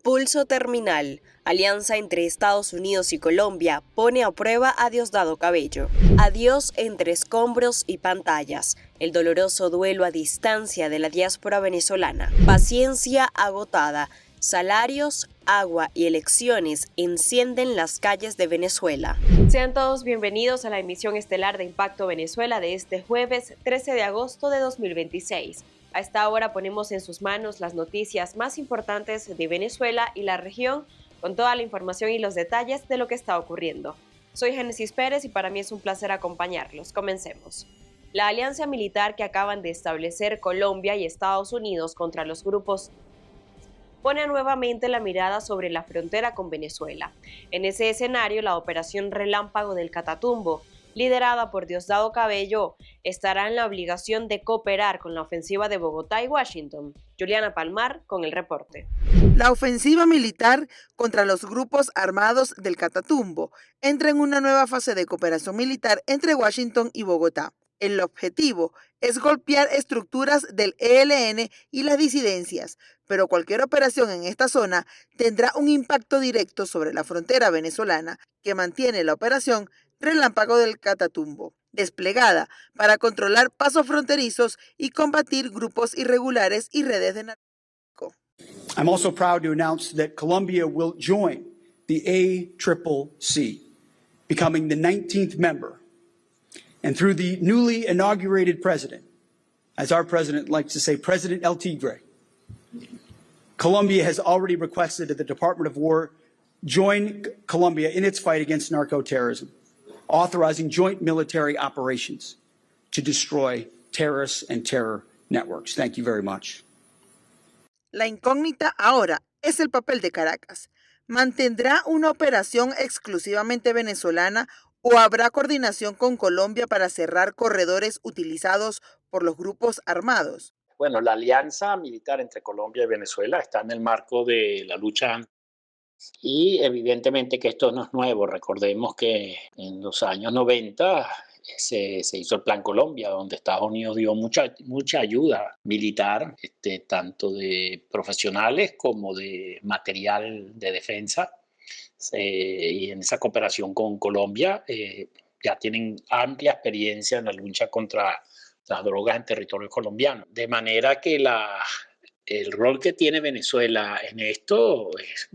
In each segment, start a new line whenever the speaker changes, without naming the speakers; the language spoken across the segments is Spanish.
Pulso Terminal, alianza entre Estados Unidos y Colombia, pone a prueba a Diosdado Cabello. Adiós entre escombros y pantallas, el doloroso duelo a distancia de la diáspora venezolana. Paciencia agotada, salarios, agua y elecciones encienden las calles de Venezuela. Sean todos bienvenidos a la emisión estelar de Impacto Venezuela de este jueves 13 de agosto de 2026. A esta hora ponemos en sus manos las noticias más importantes de Venezuela y la región, con toda la información y los detalles de lo que está ocurriendo. Soy Génesis Pérez y para mí es un placer acompañarlos. Comencemos. La alianza militar que acaban de establecer Colombia y Estados Unidos contra los grupos pone nuevamente la mirada sobre la frontera con Venezuela. En ese escenario, la operación Relámpago del Catatumbo, liderada por Diosdado Cabello, estará en la obligación de cooperar con la ofensiva de Bogotá y Washington. Juliana Palmar con el reporte.
La ofensiva militar contra los grupos armados del Catatumbo entra en una nueva fase de cooperación militar entre Washington y Bogotá. El objetivo es golpear estructuras del ELN y las disidencias, pero cualquier operación en esta zona tendrá un impacto directo sobre la frontera venezolana que mantiene la operación Relámpago del Catatumbo, desplegada para controlar pasos fronterizos y combatir grupos irregulares y redes de narcotráfico.
I'm also proud to announce that Colombia will join the ACCC, becoming the 19th member. And through the newly inaugurated president, as our president likes to say, President El Tigre, Colombia has already requested that the Department of War join Colombia in its fight against narco-terrorism, authorizing joint military operations to destroy terrorists and terror networks. Thank you very much.
La incógnita ahora es el papel de Caracas. ¿Mantendrá una operación exclusivamente venezolana o habrá coordinación con Colombia para cerrar corredores utilizados por los grupos armados?
Bueno, la alianza militar entre Colombia y Venezuela está en el marco de la lucha y evidentemente que esto no es nuevo. Recordemos que en los años 90 se hizo el Plan Colombia, donde Estados Unidos dio mucha ayuda militar, tanto de profesionales como de material de defensa. Y en esa cooperación con Colombia ya tienen amplia experiencia en la lucha contra las drogas en territorio colombiano. De manera que el rol que tiene Venezuela en esto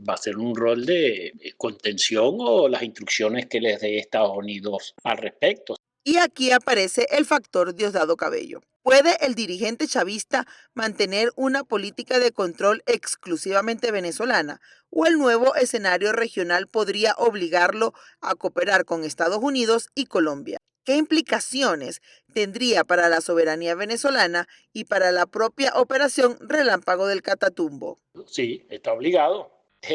va a ser un rol de contención o las instrucciones que les dé Estados Unidos al respecto.
Y aquí aparece el factor Diosdado Cabello. ¿Puede el dirigente chavista mantener una política de control exclusivamente venezolana? ¿O el nuevo escenario regional podría obligarlo a cooperar con Estados Unidos y Colombia? ¿Qué implicaciones tendría para la soberanía venezolana y para la propia operación Relámpago del Catatumbo?
Sí, está obligado.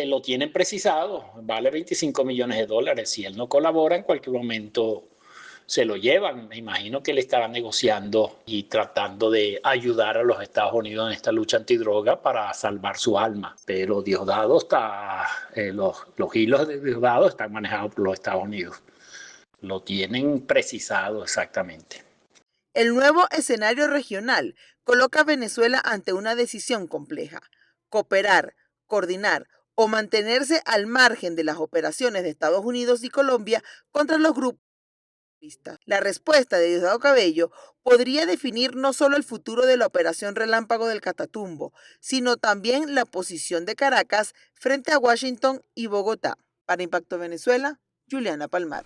Lo tienen precisado. Vale $25 millones. Si él no colabora, en cualquier momento se lo llevan. Me imagino que le estarán negociando y tratando de ayudar a los Estados Unidos en esta lucha antidroga para salvar su alma. Pero Diosdado está, los hilos de Diosdado están manejados por los Estados Unidos. Lo tienen precisado exactamente.
El nuevo escenario regional coloca a Venezuela ante una decisión compleja: cooperar, coordinar o mantenerse al margen de las operaciones de Estados Unidos y Colombia contra los grupos. La respuesta de Diosdado Cabello podría definir no solo el futuro de la operación Relámpago del Catatumbo, sino también la posición de Caracas frente a Washington y Bogotá. Para Impacto Venezuela, Juliana Palmar.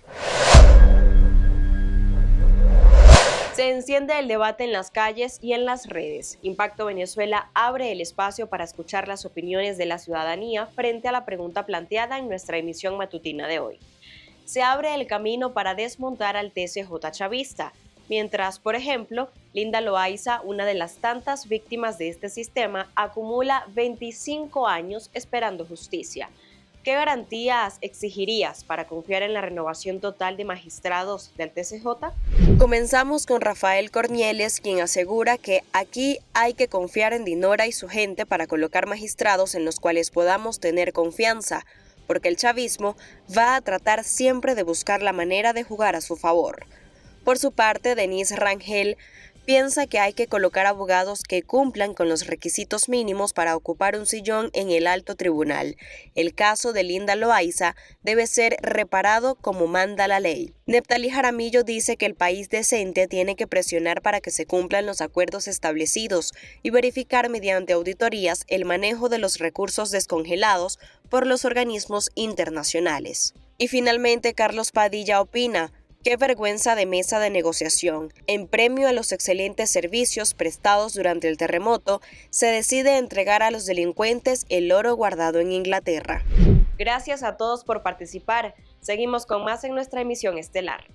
Se enciende el debate en las calles y en las redes. Impacto Venezuela abre el espacio para escuchar las opiniones de la ciudadanía frente a la pregunta planteada en nuestra emisión matutina de hoy. Se abre el camino para desmontar al TCJ chavista, mientras, por ejemplo, Linda Loaiza, una de las tantas víctimas de este sistema, acumula 25 años esperando justicia. ¿Qué garantías exigirías para confiar en la renovación total de magistrados del TCJ? Comenzamos con Rafael Cornieles, quien asegura que aquí hay que confiar en Dinora y su gente para colocar magistrados en los cuales podamos tener confianza, porque el chavismo va a tratar siempre de buscar la manera de jugar a su favor. Por su parte, Denise Rangel piensa que hay que colocar abogados que cumplan con los requisitos mínimos para ocupar un sillón en el alto tribunal. El caso de Linda Loaiza debe ser reparado como manda la ley. Neptalí Jaramillo dice que el país decente tiene que presionar para que se cumplan los acuerdos establecidos y verificar mediante auditorías el manejo de los recursos descongelados por los organismos internacionales. Y finalmente, Carlos Padilla opina: qué vergüenza de mesa de negociación. En premio a los excelentes servicios prestados durante el terremoto, se decide entregar a los delincuentes el oro guardado en Inglaterra. Gracias a todos por participar. Seguimos con más en nuestra emisión estelar.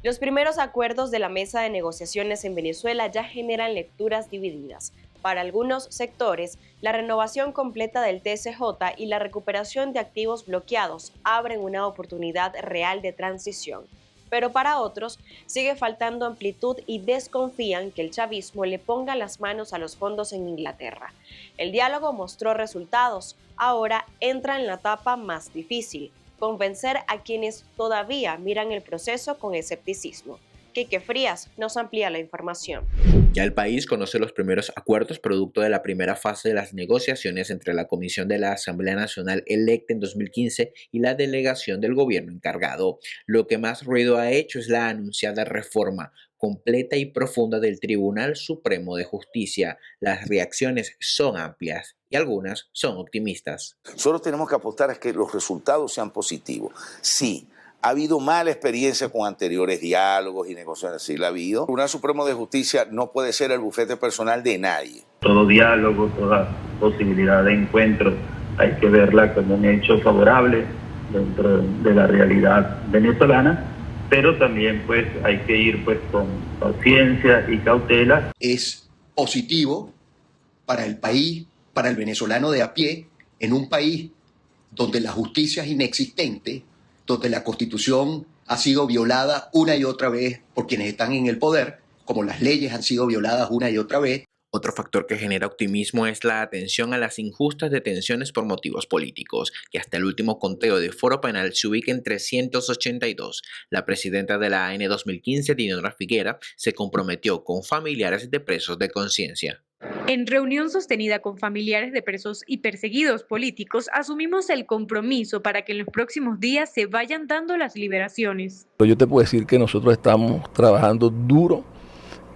Los primeros acuerdos de la mesa de negociaciones en Venezuela ya generan lecturas divididas. Para algunos sectores, la renovación completa del TSJ y la recuperación de activos bloqueados abren una oportunidad real de transición. Pero para otros, sigue faltando amplitud y desconfían que el chavismo le ponga las manos a los fondos en Inglaterra. El diálogo mostró resultados. Ahora entra en la etapa más difícil: convencer a quienes todavía miran el proceso con escepticismo. Quique Frías nos amplía la información.
Ya el país conoce los primeros acuerdos producto de la primera fase de las negociaciones entre la Comisión de la Asamblea Nacional electa en 2015 y la delegación del gobierno encargado. Lo que más ruido ha hecho es la anunciada reforma completa y profunda del Tribunal Supremo de Justicia. Las reacciones son amplias y algunas son optimistas.
Solo tenemos que apostar a que los resultados sean positivos. Sí, ha habido mala experiencia con anteriores diálogos y negociaciones, sí la ha habido. El Tribunal Supremo de Justicia no puede ser el bufete personal de nadie.
Todo diálogo, toda posibilidad de encuentro, hay que verla como un hecho favorable dentro de la realidad venezolana, pero también pues hay que ir pues con paciencia y cautela.
Es positivo para el país, para el venezolano de a pie, en un país donde la justicia es inexistente, donde la Constitución ha sido violada una y otra vez por quienes están en el poder, como las leyes han sido violadas una y otra vez.
Otro factor que genera optimismo es la atención a las injustas detenciones por motivos políticos, que hasta el último conteo de Foro Penal se ubica en 382. La presidenta de la AN 2015, Dinora Figuera, se comprometió con familiares de presos de conciencia.
En reunión sostenida con familiares de presos y perseguidos políticos, asumimos el compromiso para que en los próximos días se vayan dando las liberaciones.
Yo te puedo decir que nosotros estamos trabajando duro,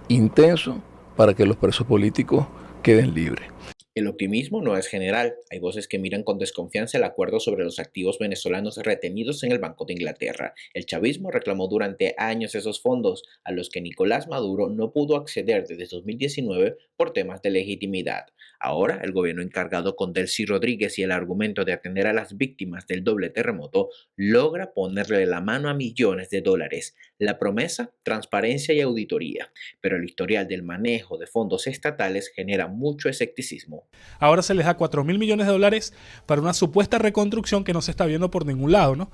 intenso, para que los presos políticos queden libres.
El optimismo no es general. Hay voces que miran con desconfianza el acuerdo sobre los activos venezolanos retenidos en el Banco de Inglaterra. El chavismo reclamó durante años esos fondos, a los que Nicolás Maduro no pudo acceder desde 2019 por temas de legitimidad. Ahora, el gobierno encargado con Delcy Rodríguez y el argumento de atender a las víctimas del doble terremoto logra ponerle la mano a millones de dólares. La promesa, transparencia y auditoría. Pero el historial del manejo de fondos estatales genera mucho escepticismo.
Ahora se les da 4.000 millones de dólares para una supuesta reconstrucción que no se está viendo por ningún lado, ¿no?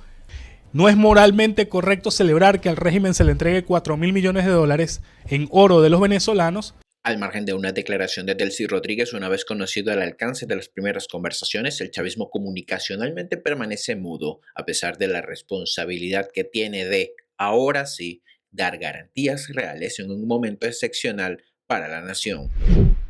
No es moralmente correcto celebrar que al régimen se le entregue 4.000 millones de dólares en oro de los venezolanos.
Al margen de una declaración de Delcy Rodríguez, una vez conocido el alcance de las primeras conversaciones, el chavismo comunicacionalmente permanece mudo, a pesar de la responsabilidad que tiene de, ahora sí, dar garantías reales en un momento excepcional para la nación.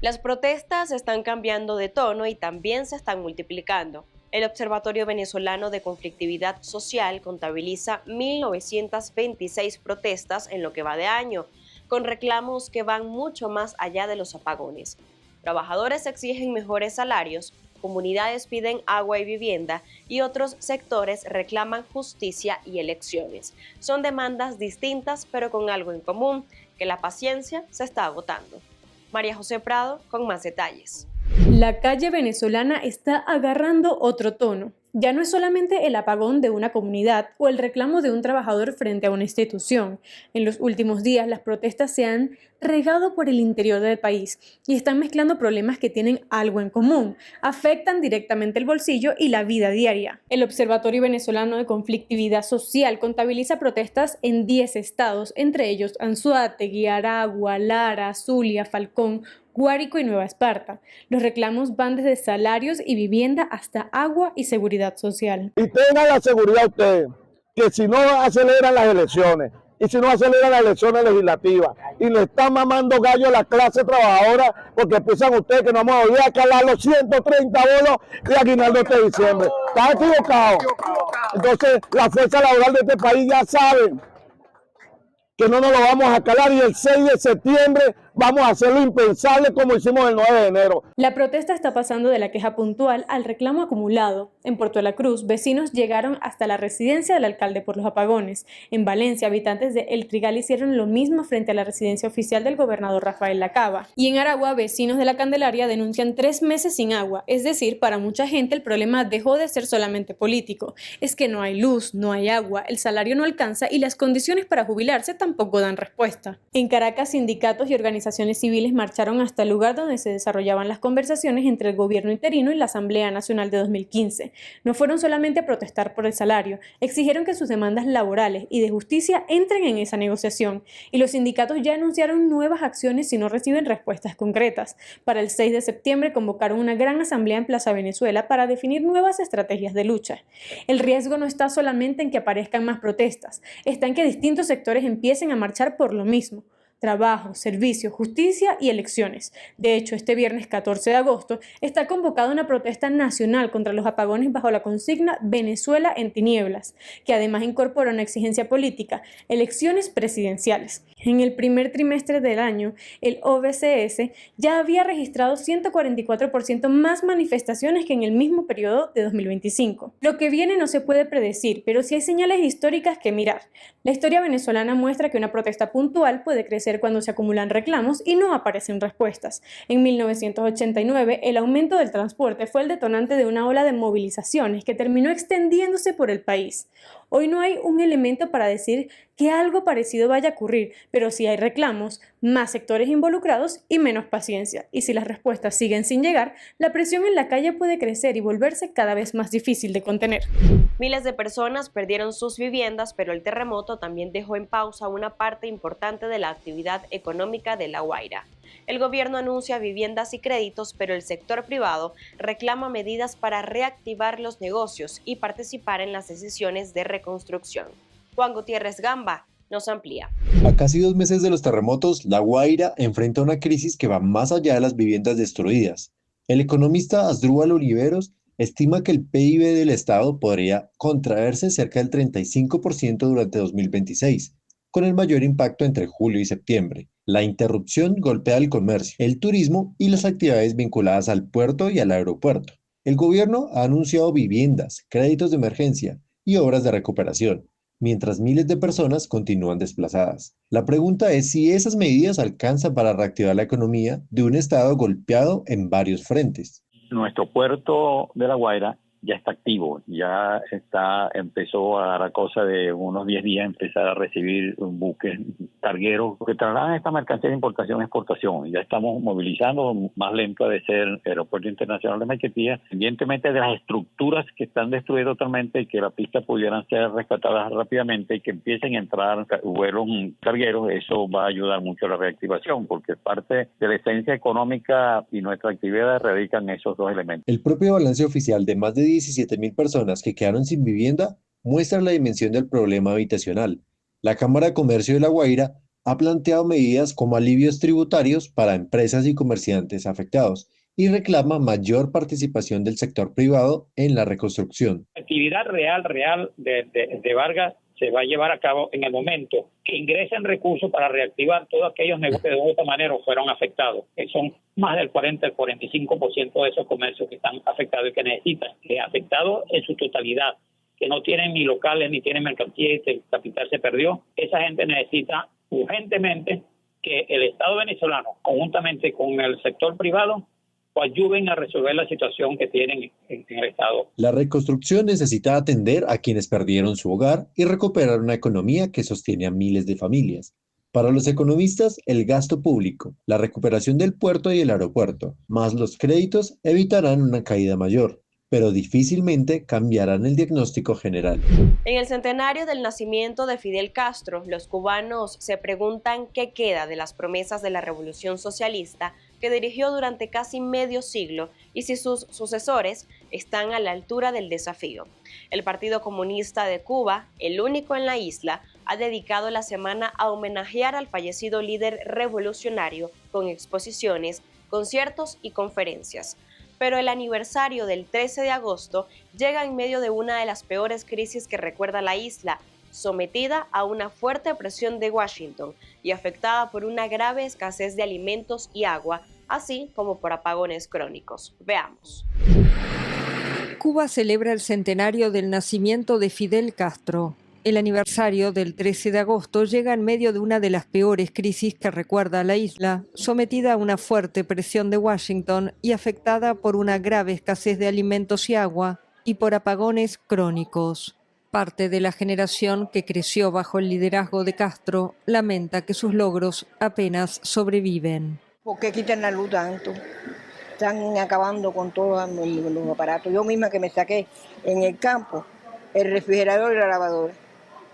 Las protestas están cambiando de tono y también se están multiplicando. El Observatorio Venezolano de Conflictividad Social contabiliza 1.926 protestas en lo que va de año, con reclamos que van mucho más allá de los apagones. Trabajadores exigen mejores salarios, comunidades piden agua y vivienda y otros sectores reclaman justicia y elecciones. Son demandas distintas pero con algo en común, que la paciencia se está agotando. María José Prado con más detalles.
La calle venezolana está agarrando otro tono. Ya no es solamente el apagón de una comunidad o el reclamo de un trabajador frente a una institución. En los últimos días las protestas se han regado por el interior del país y están mezclando problemas que tienen algo en común, afectan directamente el bolsillo y la vida diaria. El Observatorio Venezolano de Conflictividad Social contabiliza protestas en 10 estados, entre ellos Anzoátegui, Aragua, Lara, Zulia, Falcón, Guárico y Nueva Esparta. Los reclamos van desde salarios y vivienda hasta agua y seguridad social.
Y tenga la seguridad usted que si no aceleran las elecciones y si no acelera las elecciones legislativas. Y le está mamando gallo a la clase trabajadora porque piensan ustedes que no vamos a volver a calar los 130 bonos de aguinaldo este diciembre. Está equivocado. Entonces, la fuerza laboral de este país ya sabe que no nos lo vamos a calar y el 6 de septiembre vamos a hacer lo impensable como hicimos el 9 de enero.
La protesta está pasando de la queja puntual al reclamo acumulado. En Puerto de la Cruz, vecinos llegaron hasta la residencia del alcalde por los apagones. En Valencia, habitantes de El Trigal hicieron lo mismo frente a la residencia oficial del gobernador Rafael Lacaba. Y en Aragua, vecinos de La Candelaria denuncian 3 meses sin agua. Es decir, para mucha gente el problema dejó de ser solamente político. Es que no hay luz, no hay agua, el salario no alcanza y las condiciones para jubilarse tampoco dan respuesta. En Caracas, sindicatos y organizaciones civiles marcharon hasta el lugar donde se desarrollaban las conversaciones entre el gobierno interino y la Asamblea Nacional de 2015. No fueron solamente a protestar por el salario, exigieron que sus demandas laborales y de justicia entren en esa negociación, y los sindicatos ya anunciaron nuevas acciones si no reciben respuestas concretas. Para el 6 de septiembre convocaron una gran asamblea en Plaza Venezuela para definir nuevas estrategias de lucha. El riesgo no está solamente en que aparezcan más protestas, está en que distintos sectores empiecen a marchar por lo mismo: trabajo, servicios, justicia y elecciones. De hecho, este viernes 14 de agosto está convocada una protesta nacional contra los apagones bajo la consigna Venezuela en tinieblas, que además incorpora una exigencia política: elecciones presidenciales. En el primer trimestre del año, el OBCS ya había registrado 144% más manifestaciones que en el mismo periodo de 2025. Lo que viene no se puede predecir, pero sí hay señales históricas que mirar. La historia venezolana muestra que una protesta puntual puede crecer cuando se acumulan reclamos y no aparecen respuestas. En 1989, el aumento del transporte fue el detonante de una ola de movilizaciones que terminó extendiéndose por el país. Hoy no hay un elemento para decir que algo parecido vaya a ocurrir, pero sí hay reclamos, más sectores involucrados y menos paciencia. Y si las respuestas siguen sin llegar, la presión en la calle puede crecer y volverse cada vez más difícil de contener.
Miles de personas perdieron sus viviendas, pero el terremoto también dejó en pausa una parte importante de la actividad económica de La Guaira. El gobierno anuncia viviendas y créditos, pero el sector privado reclama medidas para reactivar los negocios y participar en las decisiones de reconstrucción. Juan Gutiérrez Gamba nos amplía.
A casi 2 meses de los terremotos, La Guaira enfrenta una crisis que va más allá de las viviendas destruidas. El economista Asdrúbal Oliveros estima que el PIB del Estado podría contraerse cerca del 35% durante 2026, con el mayor impacto entre julio y septiembre. La interrupción golpea el comercio, el turismo y las actividades vinculadas al puerto y al aeropuerto. El gobierno ha anunciado viviendas, créditos de emergencia y obras de recuperación, mientras miles de personas continúan desplazadas. La pregunta es si esas medidas alcanzan para reactivar la economía de un estado golpeado en varios frentes.
Nuestro puerto de La Guaira ya está activo, empezó a dar cosa de unos 10 días empezar a recibir buques cargueros que trasladan esta mercancía de importación y exportación. Ya estamos movilizando, más lento de ser el Aeropuerto Internacional de Maiquetía, evidentemente de las estructuras que están destruidas totalmente y que la pista pudieran ser rescatadas rápidamente y que empiecen a entrar vuelos cargueros. Eso va a ayudar mucho a la reactivación, porque parte de la esencia económica y nuestra actividad radican esos dos elementos.
El propio balance oficial de más de 17.000 personas que quedaron sin vivienda muestra la dimensión del problema habitacional. La Cámara de Comercio de La Guaira ha planteado medidas como alivios tributarios para empresas y comerciantes afectados y reclama mayor participación del sector privado en la reconstrucción.
La actividad real de Vargas se va a llevar a cabo en el momento que ingresen recursos para reactivar todos aquellos negocios que de otra manera fueron afectados, que son más del 40 al 45% de esos comercios que están afectados y que necesitan, afectados en su totalidad, que no tienen ni locales ni tienen mercancía y el capital se perdió. Esa gente necesita urgentemente que el Estado venezolano, conjuntamente con el sector privado, ayuden a resolver la situación que tienen en el Estado.
La reconstrucción necesita atender a quienes perdieron su hogar y recuperar una economía que sostiene a miles de familias. Para los economistas, el gasto público, la recuperación del puerto y el aeropuerto, más los créditos, evitarán una caída mayor, pero difícilmente cambiarán el diagnóstico general.
En el centenario del nacimiento de Fidel Castro, los cubanos se preguntan qué queda de las promesas de la revolución socialista que dirigió durante casi medio siglo y si sus sucesores están a la altura del desafío. El Partido Comunista de Cuba, el único en la isla, ha dedicado la semana a homenajear al fallecido líder revolucionario con exposiciones, conciertos y conferencias. Pero el aniversario del 13 de agosto llega en medio de una de las peores crisis que recuerda la isla, sometida a una fuerte presión de Washington y afectada por una grave escasez de alimentos y agua, así como por apagones crónicos. Veamos.
Cuba celebra el centenario del nacimiento de Fidel Castro. El aniversario del 13 de agosto llega en medio de una de las peores crisis que recuerda la isla, sometida a una fuerte presión de Washington y afectada por una grave escasez de alimentos y agua y por apagones crónicos. Parte de la generación que creció bajo el liderazgo de Castro lamenta que sus logros apenas sobreviven.
¿Por qué quitan la luz tanto? Están acabando con todos los aparatos. Yo misma que me saqué en el campo el refrigerador y la lavadora.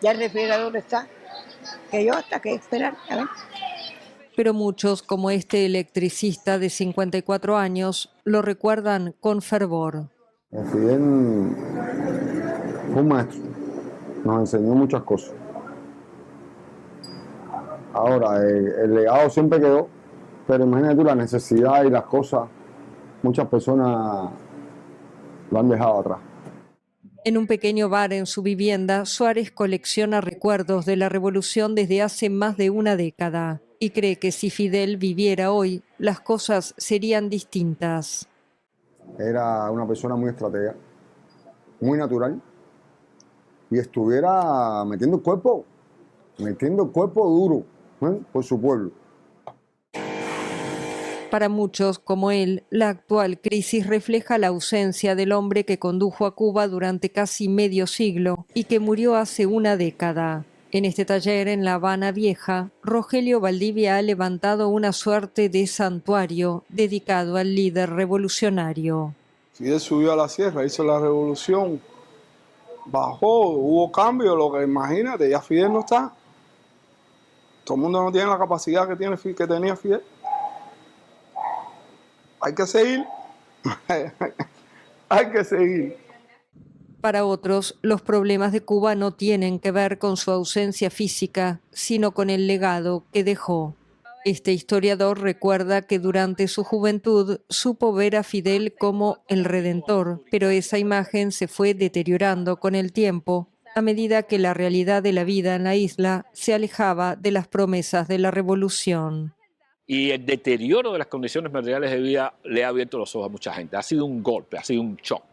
Ya el refrigerador está, que yo hasta que esperar, a ver.
Pero muchos, como este electricista de 54 años, lo recuerdan con fervor.
Fidel fue un maestro, nos enseñó muchas cosas. Ahora, el legado siempre quedó, pero imagínate tú la necesidad y las cosas, muchas personas lo han dejado atrás.
En un pequeño bar en su vivienda, Suárez colecciona recuerdos de la revolución desde hace más de una década y cree que si Fidel viviera hoy, las cosas serían distintas.
Era una persona muy estratega, muy natural, y estuviera metiendo el cuerpo duro, por su pueblo.
Para muchos, como él, la actual crisis refleja la ausencia del hombre que condujo a Cuba durante casi medio siglo y que murió hace una década. En este taller en La Habana Vieja, Rogelio Valdivia ha levantado una suerte de santuario dedicado al líder revolucionario.
Fidel subió a la sierra, hizo la revolución, bajó, hubo cambio, lo que imagínate, ya Fidel no está. Todo el mundo no tiene la capacidad que tenía Fidel. Hay que seguir, hay que seguir.
Para otros, los problemas de Cuba no tienen que ver con su ausencia física, sino con el legado que dejó. Este historiador recuerda que durante su juventud supo ver a Fidel como el Redentor, pero esa imagen se fue deteriorando con el tiempo, a medida que la realidad de la vida en la isla se alejaba de las promesas de la revolución.
Y el deterioro de las condiciones materiales de vida le ha abierto los ojos a mucha gente. Ha sido un golpe, ha sido un shock.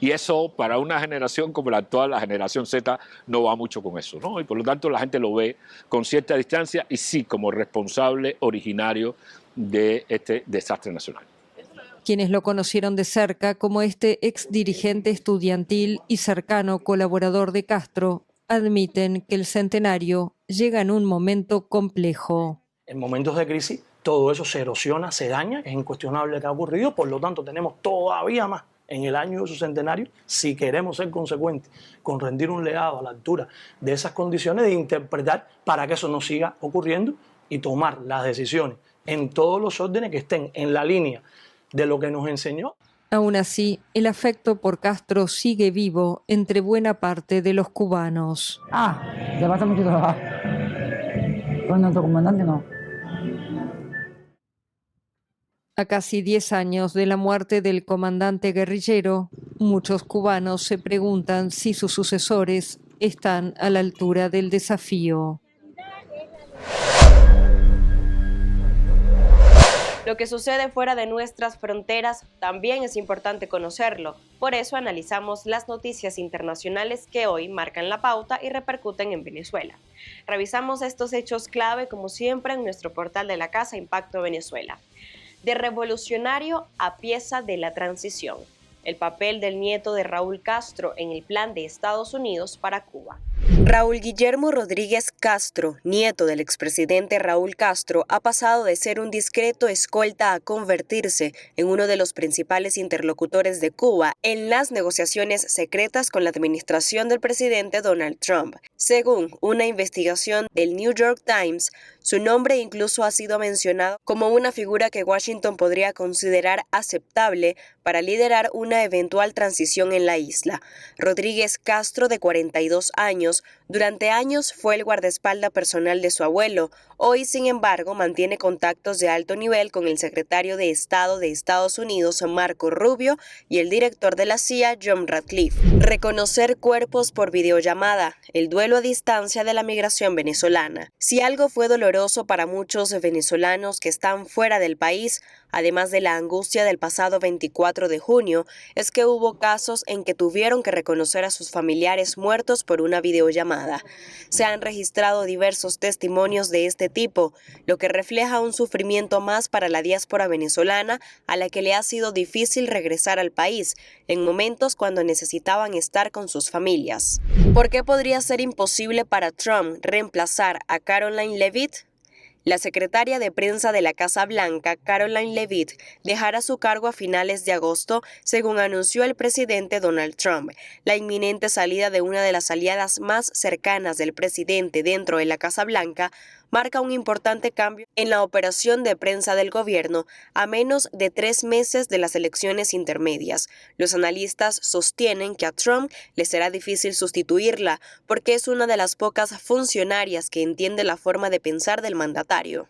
Y eso para una generación como la actual, la generación Z, no va mucho con eso, ¿no? Y por lo tanto la gente lo ve con cierta distancia y sí como responsable originario de este desastre nacional.
Quienes lo conocieron de cerca como este ex dirigente estudiantil y cercano colaborador de Castro, admiten que el centenario llega en un momento complejo.
En momentos de crisis todo eso se erosiona, se daña, es incuestionable que ha ocurrido, por lo tanto tenemos todavía más en el año de su centenario, si queremos ser consecuentes con rendir un legado a la altura de esas condiciones, de interpretar para que eso no siga ocurriendo y tomar las decisiones en todos los órdenes que estén en la línea de lo que nos enseñó.
Aún así, el afecto por Castro sigue vivo entre buena parte de los cubanos.
Le pasa mucho trabajo. Con nuestro comandante no.
A casi 10 años de la muerte del comandante guerrillero, muchos cubanos se preguntan si sus sucesores están a la altura del desafío.
Lo que sucede fuera de nuestras fronteras también es importante conocerlo. Por eso analizamos las noticias internacionales que hoy marcan la pauta y repercuten en Venezuela. Revisamos estos hechos clave, como siempre, en nuestro portal de la casa Impacto Venezuela. De revolucionario a pieza de la transición. El papel del nieto de Raúl Castro en el plan de Estados Unidos para Cuba. Raúl Guillermo Rodríguez Castro, nieto del expresidente Raúl Castro, ha pasado de ser un discreto escolta a convertirse en uno de los principales interlocutores de Cuba en las negociaciones secretas con la administración del presidente Donald Trump. Según una investigación del New York Times, su nombre incluso ha sido mencionado como una figura que Washington podría considerar aceptable para liderar una eventual transición en la isla. Rodríguez Castro, de 42 años, durante años fue el guardaespaldas personal de su abuelo. Hoy, sin embargo, mantiene contactos de alto nivel con el secretario de Estado de Estados Unidos, Marco Rubio, y el director de la CIA, John Ratcliffe. Reconocer cuerpos por videollamada, el duelo a distancia de la migración venezolana. Si algo fue doloroso para muchos venezolanos que están fuera del país, además de la angustia del pasado 24 de junio, es que hubo casos en que tuvieron que reconocer a sus familiares muertos por una videollamada. Se han registrado diversos testimonios de este tipo, lo que refleja un sufrimiento más para la diáspora venezolana a la que le ha sido difícil regresar al país en momentos cuando necesitaban estar con sus familias. ¿Por qué podría ser imposible para Trump reemplazar a Karoline Leavitt? La secretaria de prensa de la Casa Blanca, Karoline Leavitt, dejará su cargo a finales de agosto, según anunció el presidente Donald Trump. La inminente salida de una de las aliadas más cercanas del presidente dentro de la Casa Blanca marca un importante cambio en la operación de prensa del gobierno a menos de 3 meses de las elecciones intermedias. Los analistas sostienen que a Trump le será difícil sustituirla porque es una de las pocas funcionarias que entiende la forma de pensar del mandatario.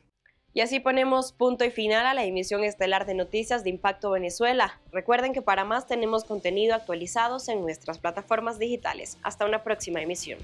Y así ponemos punto y final a la emisión estelar de noticias de Impacto Venezuela. Recuerden que para más tenemos contenido actualizados en nuestras plataformas digitales. Hasta una próxima emisión.